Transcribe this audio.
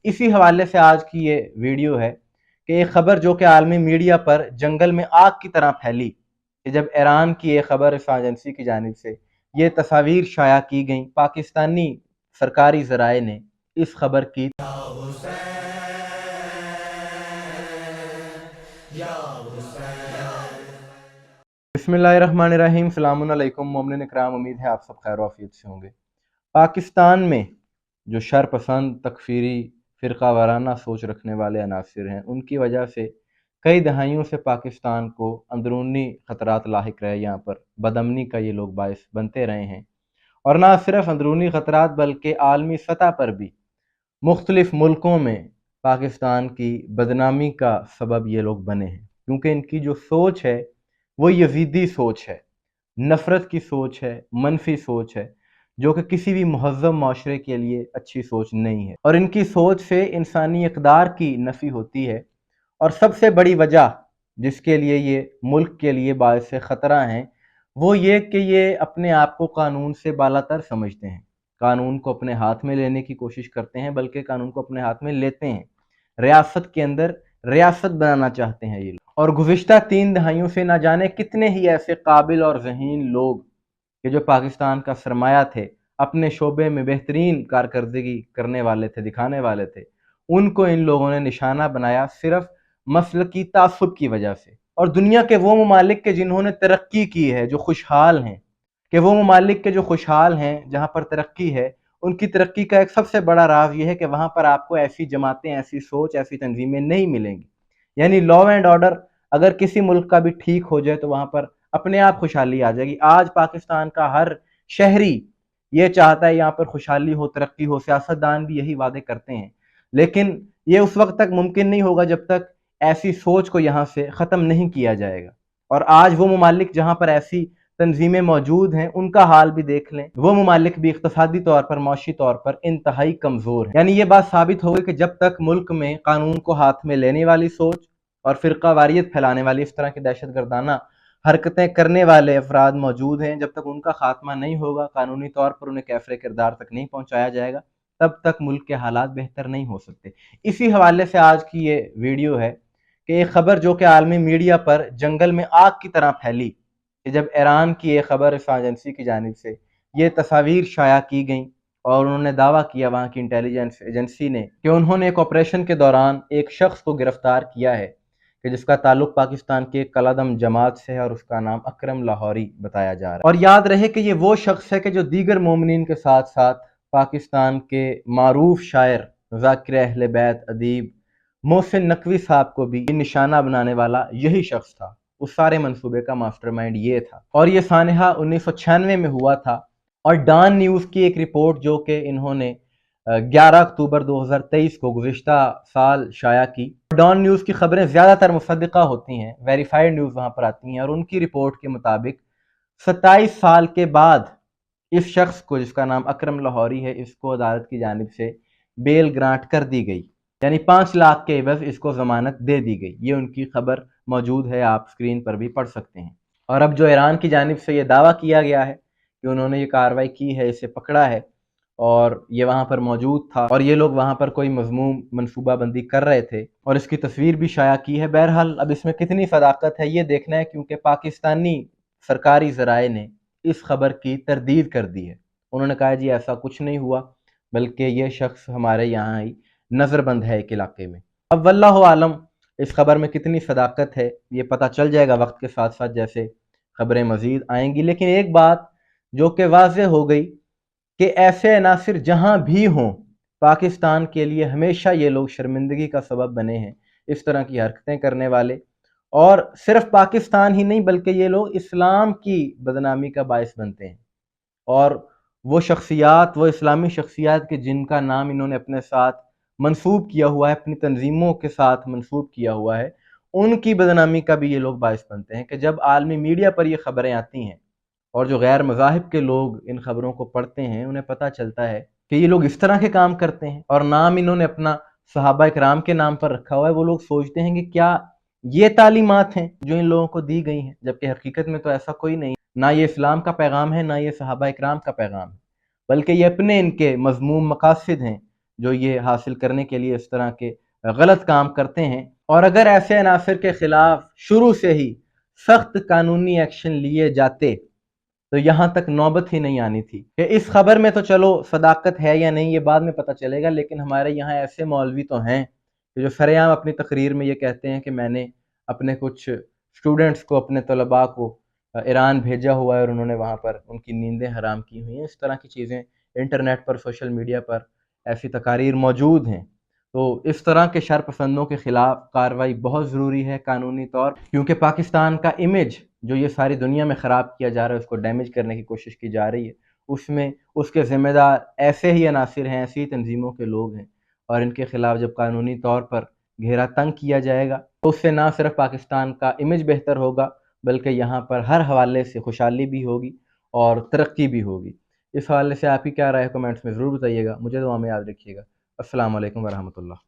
اسی حوالے سے آج کی یہ ویڈیو ہے کہ ایک خبر جو کہ عالمی میڈیا پر جنگل میں آگ کی طرح پھیلی کہ جب ایران کی ایک خبر ایجنسی کی جانب سے یہ تصاویر شائع کی گئیں، پاکستانی سرکاری ذرائع نے اس خبر کی بسم اللہ الرحمن الرحیم، السلام علیکم مومنین اکرام، امید ہے آپ سب خیر و عافیت سے ہوں گے۔ پاکستان میں جو شر پسند، تکفیری، فرقہ وارانہ سوچ رکھنے والے عناصر ہیں، ان کی وجہ سے کئی دہائیوں سے پاکستان کو اندرونی خطرات لاحق رہے، یہاں پر بدامنی کا یہ لوگ باعث بنتے رہے ہیں، اور نہ صرف اندرونی خطرات بلکہ عالمی سطح پر بھی مختلف ملکوں میں پاکستان کی بدنامی کا سبب یہ لوگ بنے ہیں، کیونکہ ان کی جو سوچ ہے وہ یزیدی سوچ ہے، نفرت کی سوچ ہے، منفی سوچ ہے، جو کہ کسی بھی مہذب معاشرے کے لیے اچھی سوچ نہیں ہے، اور ان کی سوچ سے انسانی اقدار کی نفی ہوتی ہے، اور سب سے بڑی وجہ جس کے لیے یہ ملک کے لیے باعث خطرہ ہیں وہ یہ کہ یہ اپنے آپ کو قانون سے بالاتر سمجھتے ہیں، قانون کو اپنے ہاتھ میں لینے کی کوشش کرتے ہیں، بلکہ قانون کو اپنے ہاتھ میں لیتے ہیں، ریاست کے اندر ریاست بنانا چاہتے ہیں یہ لوگ۔ اور گزشتہ 3 دہائیوں سے نہ جانے کتنے ہی ایسے قابل اور ذہین لوگ کہ جو پاکستان کا سرمایہ تھے، اپنے شعبے میں بہترین کارکردگی کرنے والے تھے، دکھانے والے تھے، ان کو ان لوگوں نے نشانہ بنایا صرف مسلکی تعصب کی وجہ سے۔ اور دنیا کے وہ ممالک کے جنہوں نے ترقی کی ہے، جو خوشحال ہیں، کہ وہ ممالک کے جو خوشحال ہیں جہاں پر ترقی ہے، ان کی ترقی کا ایک سب سے بڑا راز یہ ہے کہ وہاں پر آپ کو ایسی جماعتیں، ایسی سوچ، ایسی تنظیمیں نہیں ملیں گی۔ یعنی لا اینڈ آرڈر اگر کسی ملک کا بھی ٹھیک ہو جائے تو وہاں پر اپنے آپ خوشحالی آ جائے گی۔ آج پاکستان کا ہر شہری یہ چاہتا ہے یہاں پر خوشحالی ہو، ترقی ہو، سیاستدان بھی یہی وعدے کرتے ہیں، لیکن یہ اس وقت تک ممکن نہیں ہوگا جب تک ایسی سوچ کو یہاں سے ختم نہیں کیا جائے گا۔ اور آج وہ ممالک جہاں پر ایسی تنظیمیں موجود ہیں ان کا حال بھی دیکھ لیں، وہ ممالک بھی اقتصادی طور پر، معاشی طور پر انتہائی کمزور ہیں۔ یعنی یہ بات ثابت ہوگی کہ جب تک ملک میں قانون کو ہاتھ میں لینے والی سوچ اور فرقہ واریت پھیلانے والی اس طرح کی دہشت گردانہ حرکتیں کرنے والے افراد موجود ہیں، جب تک ان کا خاتمہ نہیں ہوگا، قانونی طور پر انہیں کیفر کردار تک نہیں پہنچایا جائے گا، تب تک ملک کے حالات بہتر نہیں ہو سکتے۔ اسی حوالے سے آج کی یہ ویڈیو ہے کہ ایک خبر جو کہ عالمی میڈیا پر جنگل میں آگ کی طرح پھیلی کہ جب ایران کی ایک خبر ایجنسی کی جانب سے یہ تصاویر شائع کی گئیں، اور انہوں نے دعویٰ کیا وہاں کی انٹیلیجنس ایجنسی نے کہ انہوں نے ایک آپریشن کے دوران ایک شخص کو گرفتار کیا ہے کہ جس کا تعلق پاکستان کے کالعدم جماعت سے ہے، اور اس کا نام اکرم لاہوری بتایا جا رہا ہے۔ اور یاد رہے کہ یہ وہ شخص ہے کہ جو دیگر مومنین کے ساتھ ساتھ پاکستان کے معروف شاعر، ذاکر اہل بیت، ادیب محسن نقوی صاحب کو بھی نشانہ بنانے والا یہی شخص تھا۔ اس سارے منصوبے کا ماسٹر مائنڈ یہ تھا، اور یہ سانحہ 1996 میں ہوا تھا۔ اور ڈان نیوز کی ایک رپورٹ جو کہ انہوں نے 11 اکتوبر 2023 کو گزشتہ سال شائع کی، ڈان نیوز کی خبریں زیادہ تر مصدقہ ہوتی ہیں، ویریفائڈ نیوز وہاں پر آتی ہیں، اور ان کی رپورٹ کے مطابق 27 سال کے بعد اس شخص کو جس کا نام اکرم لاہوری ہے، اس کو عدالت کی جانب سے بیل گرانٹ کر دی گئی، یعنی 5 لاکھ کے عوض اس کو ضمانت دے دی گئی۔ یہ ان کی خبر موجود ہے، آپ سکرین پر بھی پڑھ سکتے ہیں۔ اور اب جو ایران کی جانب سے یہ دعویٰ کیا گیا ہے کہ انہوں نے یہ کارروائی کی ہے، اسے پکڑا ہے، اور یہ وہاں پر موجود تھا، اور یہ لوگ وہاں پر کوئی مذموم منصوبہ بندی کر رہے تھے، اور اس کی تصویر بھی شائع کی ہے۔ بہرحال اب اس میں کتنی صداقت ہے یہ دیکھنا ہے، کیونکہ پاکستانی سرکاری ذرائع نے اس خبر کی تردید کر دی ہے۔ انہوں نے کہا جی ایسا کچھ نہیں ہوا، بلکہ یہ شخص ہمارے یہاں ہی نظر بند ہے ایک علاقے میں۔ اب واللہ عالم اس خبر میں کتنی صداقت ہے یہ پتہ چل جائے گا وقت کے ساتھ ساتھ جیسے خبریں مزید آئیں گی، لیکن ایک بات جو کہ واضح ہو گئی کہ ایسے عناصر جہاں بھی ہوں، پاکستان کے لیے ہمیشہ یہ لوگ شرمندگی کا سبب بنے ہیں، اس طرح کی حرکتیں کرنے والے، اور صرف پاکستان ہی نہیں بلکہ یہ لوگ اسلام کی بدنامی کا باعث بنتے ہیں۔ اور وہ شخصیات، وہ اسلامی شخصیات کے جن کا نام انہوں نے اپنے ساتھ منسوب کیا ہوا ہے، اپنی تنظیموں کے ساتھ منسوب کیا ہوا ہے، ان کی بدنامی کا بھی یہ لوگ باعث بنتے ہیں کہ جب عالمی میڈیا پر یہ خبریں آتی ہیں اور جو غیر مذاہب کے لوگ ان خبروں کو پڑھتے ہیں، انہیں پتہ چلتا ہے کہ یہ لوگ اس طرح کے کام کرتے ہیں، اور نام انہوں نے اپنا صحابہ اکرام کے نام پر رکھا ہوا ہے۔ وہ لوگ سوچتے ہیں کہ کیا یہ تعلیمات ہیں جو ان لوگوں کو دی گئی ہیں، جبکہ حقیقت میں تو ایسا کوئی نہیں، نہ یہ اسلام کا پیغام ہے، نہ یہ صحابہ اکرام کا پیغام ہے، بلکہ یہ اپنے ان کے مذموم مقاصد ہیں جو یہ حاصل کرنے کے لیے اس طرح کے غلط کام کرتے ہیں، اور اگر ایسے عناصر کے خلاف شروع سے ہی سخت قانونی ایکشن لیے جاتے تو یہاں تک نوبت ہی نہیں آنی تھی۔ کہ اس خبر میں تو چلو صداقت ہے یا نہیں یہ بعد میں پتہ چلے گا، لیکن ہمارے یہاں ایسے مولوی تو ہیں کہ جو سر عام اپنی تقریر میں یہ کہتے ہیں کہ میں نے اپنے کچھ اسٹوڈنٹس کو، اپنے طلباء کو ایران بھیجا ہوا ہے اور انہوں نے وہاں پر ان کی نیندیں حرام کی ہوئی ہیں۔ اس طرح کی چیزیں انٹرنیٹ پر، سوشل میڈیا پر ایسی تقاریر موجود ہیں۔ تو اس طرح کے شر پسندوں کے خلاف کارروائی بہت ضروری ہے قانونی طور، کیونکہ پاکستان کا امیج جو یہ ساری دنیا میں خراب کیا جا رہا ہے، اس کو ڈیمیج کرنے کی کوشش کی جا رہی ہے، اس میں اس کے ذمہ دار ایسے ہی عناصر ہیں، ایسی تنظیموں کے لوگ ہیں، اور ان کے خلاف جب قانونی طور پر گھیرا تنگ کیا جائے گا تو اس سے نہ صرف پاکستان کا امیج بہتر ہوگا بلکہ یہاں پر ہر حوالے سے خوشحالی بھی ہوگی اور ترقی بھی ہوگی۔ اس حوالے سے آپ کی کیا رائے ہے کمنٹس میں ضرور بتائیے گا، مجھے دعا میں یاد رکھیے گا۔ السلام علیکم ورحمۃ اللہ۔